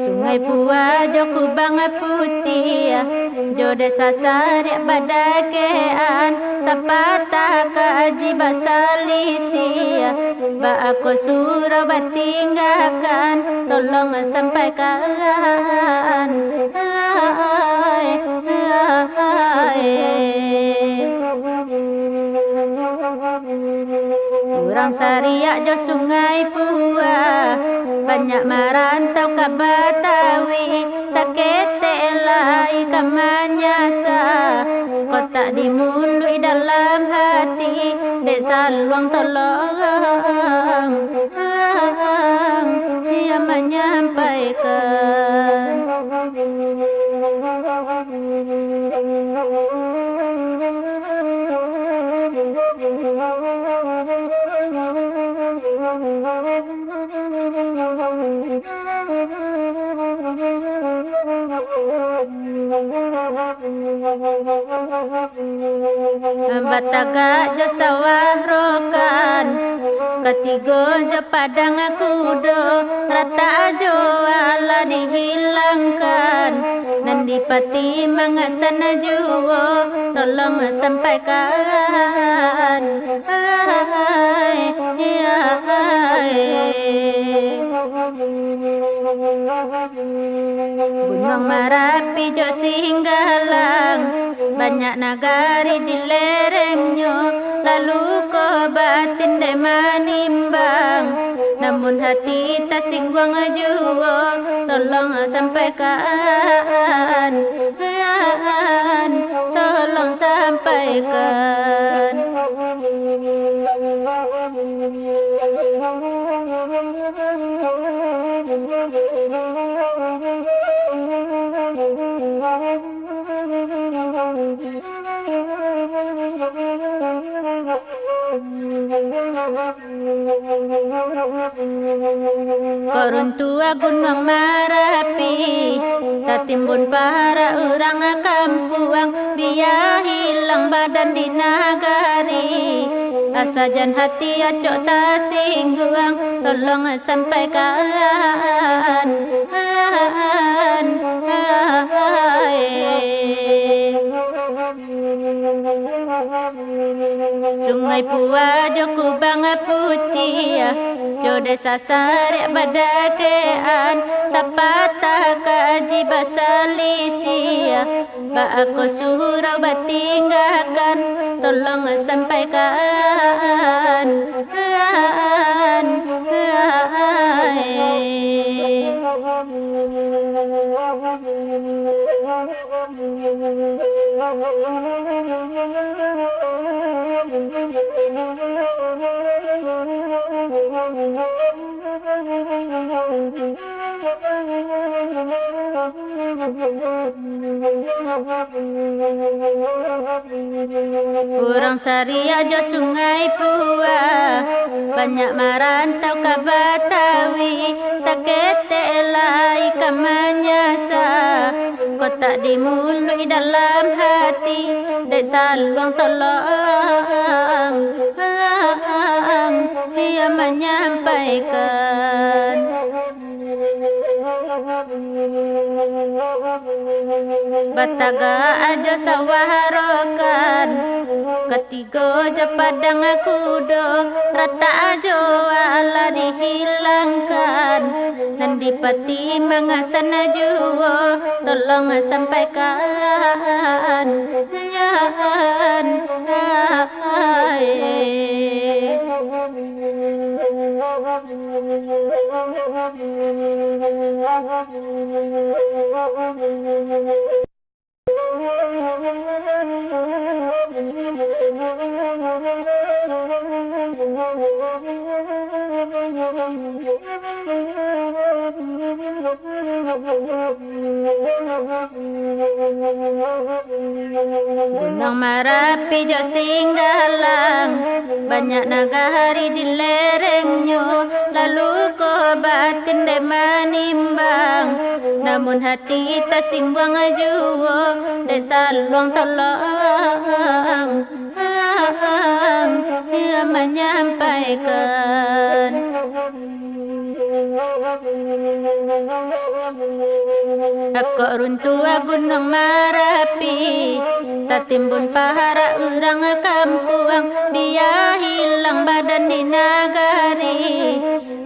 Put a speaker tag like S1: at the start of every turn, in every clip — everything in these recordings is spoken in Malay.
S1: Sungai Pua jo kubang putih, jo desa Sariak badakean, sapata kaji basalisi, ba aku suruh batinggalkan, tolong sampaikan. Orang Sariak jo Sungai Pua, banyak merantau ke Betawi, sakit elai ke Manyasa, kotak dimului dalam hati, desa luang tolong, dia menyampaikan. Bataga jo sawah rokan, ketiga jo padang kudo, rata jo ala dihilangkan, nandi pati mangasan juwo, tolong sampaikan. Gunung Merapi jo Singgalang, banyak nagari di lerengnya, lalu ke batin de manimbang, namun hati tak singguang jua, tolong sampaikan, tolong sampaikan. Koruntua Gunung Merapi, tak timbun para orang kampuang, biar hilang badan di nagari, asajan hati acok tak singguang, tolong sampaikan. Sungai Pua jo kubang putih, jo desa Sariak badakean, sapata kaji basalisi, ba aku suruh batinggalkan, tolong sampaikan. Orang Sariak jo Sungai Pua, banyak merantau ke Betawi, sakit elai ke Manyasa, kotak dimului dalam hati, desa luang tolong, dia menyampaikan. Bataga aja sawah rokan, ketiga jo padang kudo, rata aja ala dihilangkan, nandi pati mangasan juwo, tolong sampaikan. Sabang Marapi jo Singgalang, banyak nagari di lerengnya, lalu ko batin de manimbang, namun hati tak singwang juwo de saluang tolong ia menyampaikan. Aku runtua Gunung Marapi, tak timbun pahara urang kampuang, biar hilang badan di nagari.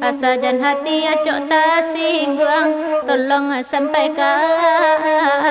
S1: Asa jan hati acok tak singguang, tolong sampaikan.